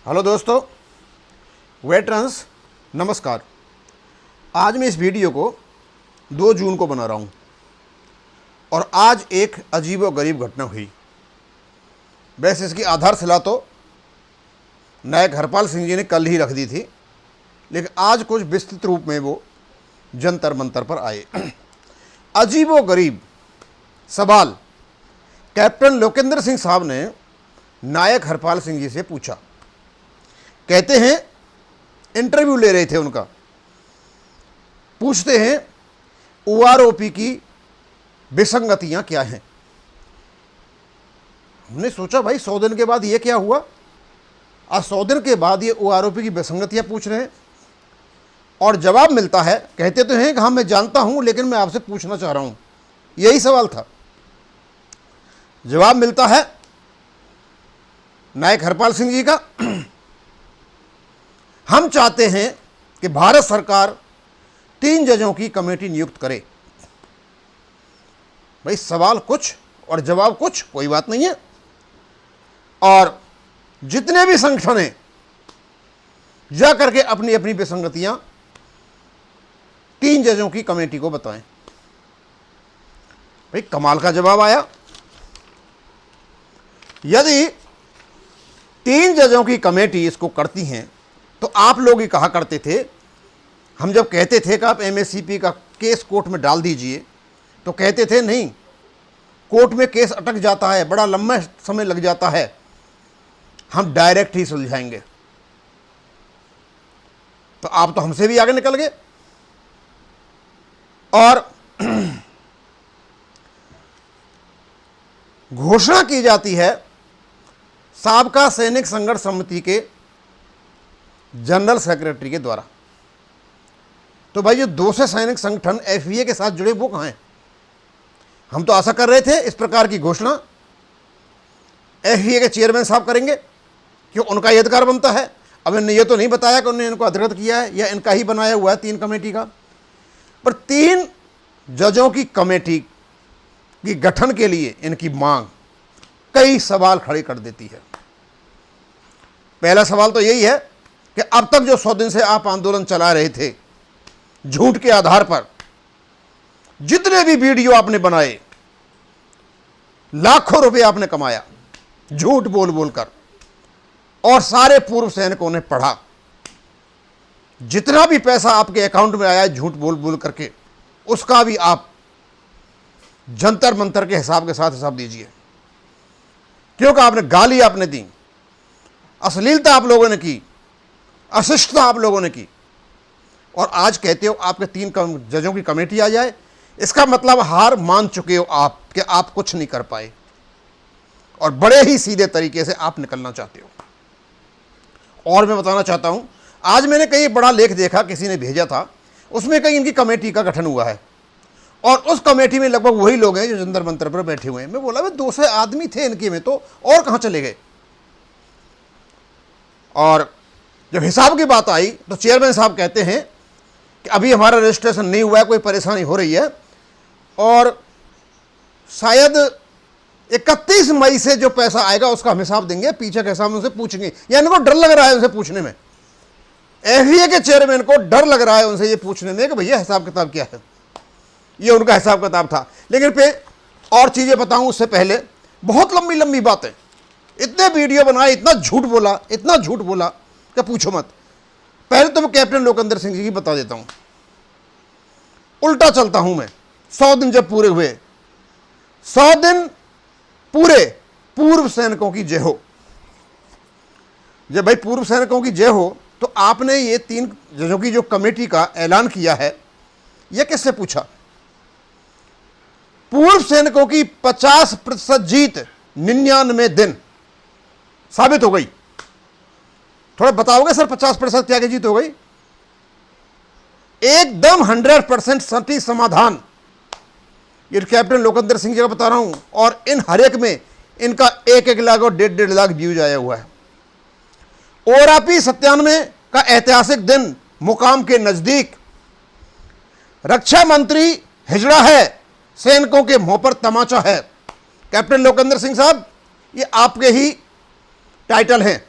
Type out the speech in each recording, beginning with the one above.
Hello दोस्तों, veterans नमस्कार। आज मैं इस वीडियो को 2 जून को बना रहा हूँ और आज एक अजीब व गरीब घटना हुई। वैसे इसकी आधारशिला तो नायक हरपाल सिंह जी ने कल ही रख दी थी, लेकिन आज कुछ विस्तृत रूप में वो जंतर मंतर पर आए। अजीब व गरीब सवाल कैप्टन लोकेंद्र सिंह साहब ने नायक हरपाल सिंह जी से पूछा। कहते हैं इंटरव्यू ले रहे थे उनका, पूछते हैं ओआरओपी की विसंगतियां क्या हैं। हमने सोचा भाई 100 दिन के बाद ये क्या हुआ। आज 100 दिन के बाद ये ओआरओपी की विसंगतियां पूछ रहे हैं और जवाब मिलता है। कहते तो हैं कि हाँ मैं जानता हूं, लेकिन मैं आपसे पूछना चाह रहा हूं। यही सवाल था। जवाब मिलता है नायक हरपाल सिंह जी का। हम चाहते हैं कि भारत सरकार 3 जजों की कमेटी नियुक्त करे। भाई सवाल कुछ और जवाब कुछ, कोई बात नहीं है। और जितने भी संगठन हैं जा करके अपनी अपनी विसंगतियां 3 जजों की कमेटी को बताएं। भाई कमाल का जवाब आया। यदि 3 जजों की कमेटी इसको करती हैं तो आप लोग ही कहा करते थे, हम जब कहते थे कि आप एमएससीपी का केस कोर्ट में डाल दीजिए तो कहते थे नहीं, कोर्ट में केस अटक जाता है, बड़ा लंबा समय लग जाता है, हम डायरेक्ट ही सुलझाएंगे। तो आप तो हमसे भी आगे निकल गए। और घोषणा की जाती है साबका सैनिक संघर्ष समिति के जनरल सेक्रेटरी के द्वारा। तो भाई जो दूसरे सैनिक संगठन एफवीए के साथ जुड़े वो कहां हैं? हम तो आशा कर रहे थे इस प्रकार की घोषणा एफवीए के चेयरमैन साहब करेंगे, क्यों उनका यह अधिकार बनता है। अब इन्होंने ये तो नहीं बताया कि उन्होंने इनको अधिकृत किया है या इनका ही बनाया हुआ है 3 कमेटी का। पर 3 जजों की कमेटी की गठन के लिए इनकी मांग कई सवाल खड़े कर देती है। पहला सवाल तो यही है कि अब तक जो 100 दिन से आप आंदोलन चला रहे थे, झूठ के आधार पर जितने भी वीडियो आपने बनाए, लाखों रुपए आपने कमाया झूठ बोल बोलकर, और सारे पूर्व सैनिकों ने पढ़ा, जितना भी पैसा आपके अकाउंट में आया झूठ बोल बोल करके, उसका भी आप जंतर मंतर के हिसाब के साथ हिसाब दीजिए। क्योंकि आपने गाली आपने दी, अश्लीलता आप लोगों ने की, अशिष्टता आप लोगों ने की, और आज कहते हो आपके 3 जजों की कमेटी आ जाए। इसका मतलब हार मान चुके हो आप कि आप कुछ नहीं कर पाए और बड़े ही सीधे तरीके से आप निकलना चाहते हो। और मैं बताना चाहता हूं, आज मैंने कहीं बड़ा लेख देखा, किसी ने भेजा था, उसमें कहीं इनकी कमेटी का गठन हुआ है और उस कमेटी में लगभग वही लोग हैं जो जंतर मंतर पर बैठे हुए हैं। मैं बोला भाई 200 आदमी थे इनके में, तो और कहां चले गए। और जब हिसाब की बात आई तो चेयरमैन साहब कहते हैं कि अभी हमारा रजिस्ट्रेशन नहीं हुआ है, कोई परेशानी हो रही है, और शायद 31 मई से जो पैसा आएगा उसका हम हिसाब देंगे, पीछे का हिसाब उनसे पूछेंगे। या इनको डर लग रहा है उनसे पूछने में, एफवीए के चेयरमैन को डर लग रहा है उनसे ये पूछने में कि भैया हिसाब किताब क्या है। ये उनका हिसाब किताब था। लेकिन पे और चीजें बताऊं उससे पहले, बहुत लंबी लंबी बातें, इतने वीडियो बनाए, इतना झूठ बोला कि पूछो मत। पहले तो मैं कैप्टन लोकेंद्र सिंह जी की बता देता हूं। उल्टा चलता हूं मैं। 100 दिन जब पूरे हुए, 100 दिन पूरे, पूर्व सैनिकों की जय हो। जब भाई पूर्व सैनिकों की जय हो तो आपने ये 3 जजों की जो कमेटी का ऐलान किया है, यह किससे पूछा? पूर्व सैनिकों की 50% जीत 99 दिन साबित हो गई। थोड़ा बताओगे सर 50% क्या की जीत हो गई? एकदम 100% सटीक समाधान। ये कैप्टन लोकेंद्र सिंह जी का बता रहा हूं, और इन हर एक में इनका 1-1 लाख और 1.5 लाख व्यूज आया हुआ है। ओआरओपी 97 का ऐतिहासिक दिन मुकाम के नजदीक, रक्षा मंत्री हिजड़ा है, सैनिकों के मुंह पर तमाचा है। कैप्टन लोकेंद्र सिंह साहब, ये आपके ही टाइटल हैं।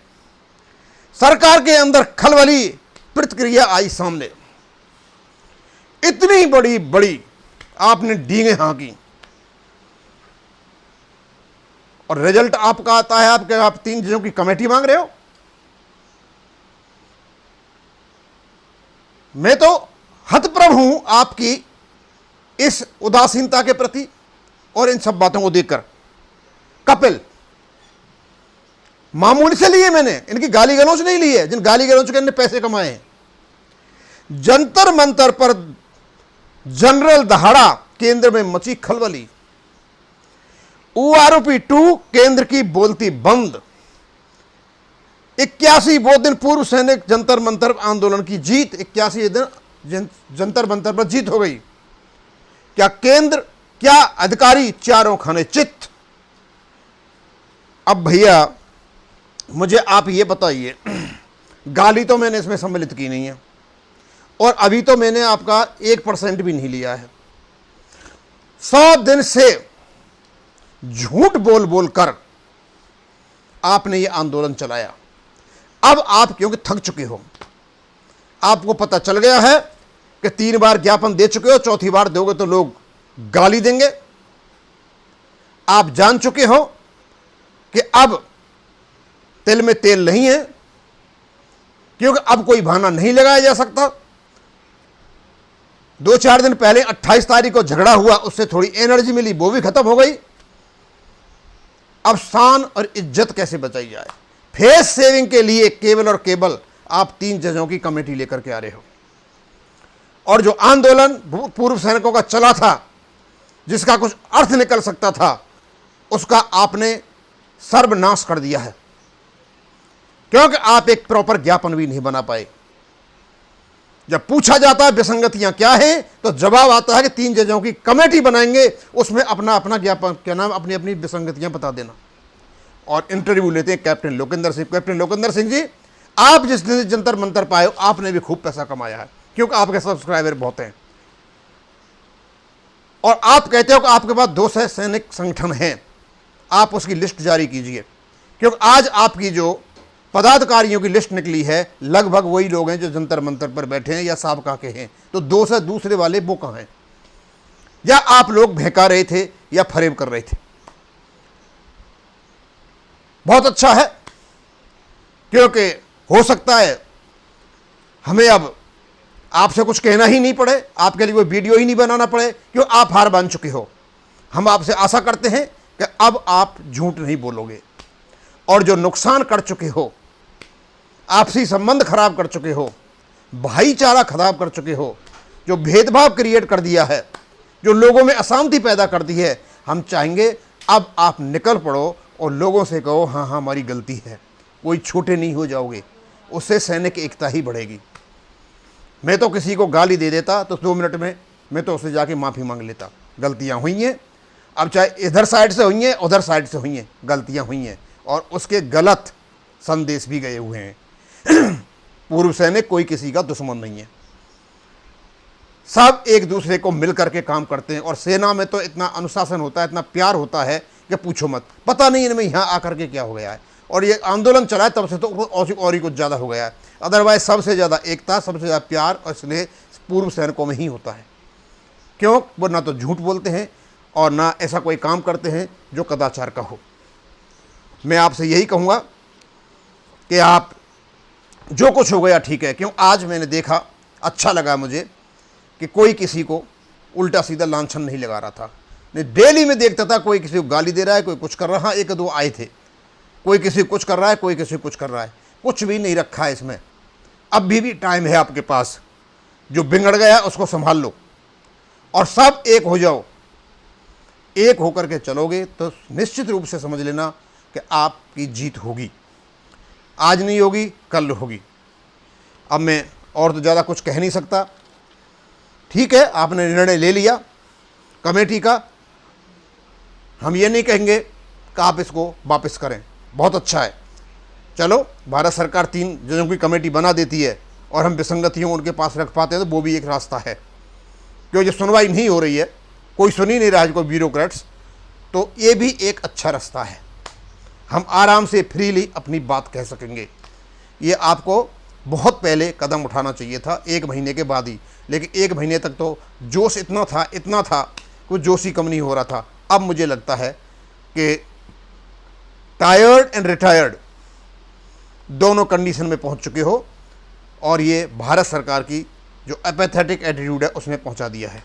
सरकार के अंदर खलबली प्रतिक्रिया आई सामने। इतनी बड़ी बड़ी आपने डींगे हाँकी और रिजल्ट आपका आता है आप 3 जजों की कमेटी मांग रहे हो। मैं तो हतप्रभ हूं आपकी इस उदासीनता के प्रति और इन सब बातों को देखकर। कपिल मामूली से लिए मैंने, इनकी गाली गलौज नहीं ली है, जिन गाली गलौज के इनने पैसे कमाए हैं। जंतर मंतर पर जनरल दहाड़ा, केंद्र में मची खलबली। ORP 2 केंद्र की बोलती बंद। 81 वो दिन पूर्व सैनिक जंतर मंतर आंदोलन की जीत। 81 दिन जंतर मंतर पर जीत हो गई। क्या केंद्र, क्या अधिकारी, चारों खाने चित्त। अब भैया मुझे आप ये बताइए, गाली तो मैंने इसमें सम्मिलित की नहीं है और अभी तो मैंने आपका 1% भी नहीं लिया है। 100 दिन से झूठ बोल बोल कर आपने ये आंदोलन चलाया। अब आप क्योंकि थक चुके हो, आपको पता चल गया है कि 3 बार ज्ञापन दे चुके हो, 4थी बार दोगे तो लोग गाली देंगे। आप जान चुके हो कि अब तिल में तेल नहीं है, क्योंकि अब कोई बहाना नहीं लगाया जा सकता। 2-4 दिन पहले 28 तारीख को झगड़ा हुआ, उससे थोड़ी एनर्जी मिली, वो भी खत्म हो गई। अब शान और इज्जत कैसे बचाई जाए, फेस सेविंग के लिए केवल और केवल आप 3 जजों की कमेटी लेकर के आ रहे हो। और जो आंदोलन पूर्व सैनिकों का चला था, जिसका कुछ अर्थ निकल सकता था, उसका आपने सर्वनाश कर दिया है, क्योंकि आप एक प्रॉपर ज्ञापन भी नहीं बना पाए। जब पूछा जाता है विसंगतियां क्या हैं, तो जवाब आता है कि 3 जजों की कमेटी बनाएंगे, उसमें अपना अपना ज्ञापन, क्या नाम, अपनी अपनी विसंगतियां बता देना। और इंटरव्यू लेते हैं कैप्टन लोकेंद्र सिंह। कैप्टन लोकेंद्र सिंह जी, आप जिस दिन जंतर मंतर पाए हो, आपने भी खूब पैसा कमाया है, क्योंकि आपके सब्सक्राइबर बहुत हैं और आप कहते हो कि आपके पास 200 सैनिक संगठन हैं। आप उसकी लिस्ट जारी कीजिए, क्योंकि आज आपकी जो पदाधिकारियों की लिस्ट निकली है, लगभग वही लोग हैं जो जंतर मंतर पर बैठे हैं या साबका के हैं। तो 200 दूसरे वाले वो कहाँ हैं? या आप लोग बहका रहे थे या फरेब कर रहे थे? बहुत अच्छा है, क्योंकि हो सकता है हमें अब आपसे कुछ कहना ही नहीं पड़े, आपके लिए कोई वीडियो ही नहीं बनाना पड़े, क्यों आप हार मान चुके हो। हम आपसे आशा करते हैं कि अब आप झूठ नहीं बोलोगे और जो नुकसान कर चुके हो, आपसी संबंध खराब कर चुके हो, भाईचारा खराब कर चुके हो, जो भेदभाव क्रिएट कर दिया है, जो लोगों में अशांति पैदा कर दी है, हम चाहेंगे अब आप निकल पड़ो और लोगों से कहो हाँ हाँ हमारी गलती है। कोई छोटे नहीं हो जाओगे, उससे सैनिक एकता ही बढ़ेगी। मैं तो किसी को गाली दे देता तो 2 मिनट में मैं तो उससे जाके माफ़ी मांग लेता। गलतियाँ हुई हैं, अब चाहे इधर साइड से हुई हैं उधर साइड से हुई हैं, गलतियाँ हुई हैं और उसके गलत संदेश भी गए हुए हैं। पूर्व सैनिक कोई किसी का दुश्मन नहीं है, सब एक दूसरे को मिल करके काम करते हैं और सेना में तो इतना अनुशासन होता है, इतना प्यार होता है कि पूछो मत। पता नहीं इनमें यहाँ आकर के क्या हो गया है, और ये आंदोलन चला है तब से तो और ही कुछ ज़्यादा हो गया है। अदरवाइज सबसे ज़्यादा एकता, सबसे ज़्यादा प्यार और स्नेह पूर्व सैनिकों में ही होता है। क्यों? वो ना तो झूठ बोलते हैं और ना ऐसा कोई काम करते हैं जो कदाचार का हो। मैं आपसे यही कहूँगा कि आप जो कुछ हो गया ठीक है। क्यों? आज मैंने देखा, अच्छा लगा मुझे कि कोई किसी को उल्टा सीधा लांछन नहीं लगा रहा था। नहीं, डेली में देखता था कोई किसी को गाली दे रहा है, कोई कुछ कर रहा है। 1-2 आए थे, कोई किसी को कुछ कर रहा है, कोई किसी को कुछ कर रहा है। कुछ भी नहीं रखा है इसमें। अब भी टाइम है आपके पास, जो बिगड़ गया उसको संभाल लो और सब एक हो जाओ। एक होकर के चलोगे तो निश्चित रूप से समझ लेना कि आपकी जीत होगी। आज नहीं होगी, कल होगी। अब मैं और तो ज़्यादा कुछ कह नहीं सकता। ठीक है, आपने निर्णय ले लिया कमेटी का, हम ये नहीं कहेंगे कि आप इसको वापस करें। बहुत अच्छा है, चलो भारत सरकार 3 जजों की कमेटी बना देती है और हम विसंगतियों उनके पास रख पाते हैं तो वो भी एक रास्ता है। क्योंकि सुनवाई नहीं हो रही है, कोई सुन ही नहीं रहा है, कोई ब्यूरोक्रेट्स, तो ये भी एक अच्छा रास्ता है। हम आराम से फ्रीली अपनी बात कह सकेंगे। ये आपको बहुत पहले कदम उठाना चाहिए था, 1 महीने के बाद ही। लेकिन 1 महीने तक तो जोश इतना था कि जोश ही कम नहीं हो रहा था। अब मुझे लगता है कि टायर्ड एंड रिटायर्ड दोनों कंडीशन में पहुंच चुके हो, और ये भारत सरकार की जो एपैथेटिक एटीट्यूड है उसमें पहुंचा दिया है।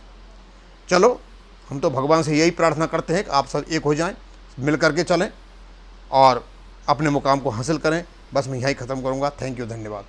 चलो, हम तो भगवान से यही प्रार्थना करते हैं कि आप सब एक हो जाएं, मिल करके चलें और अपने मुकाम को हासिल करें। बस मैं यहीं ख़त्म करूँगा। थैंक यू, धन्यवाद।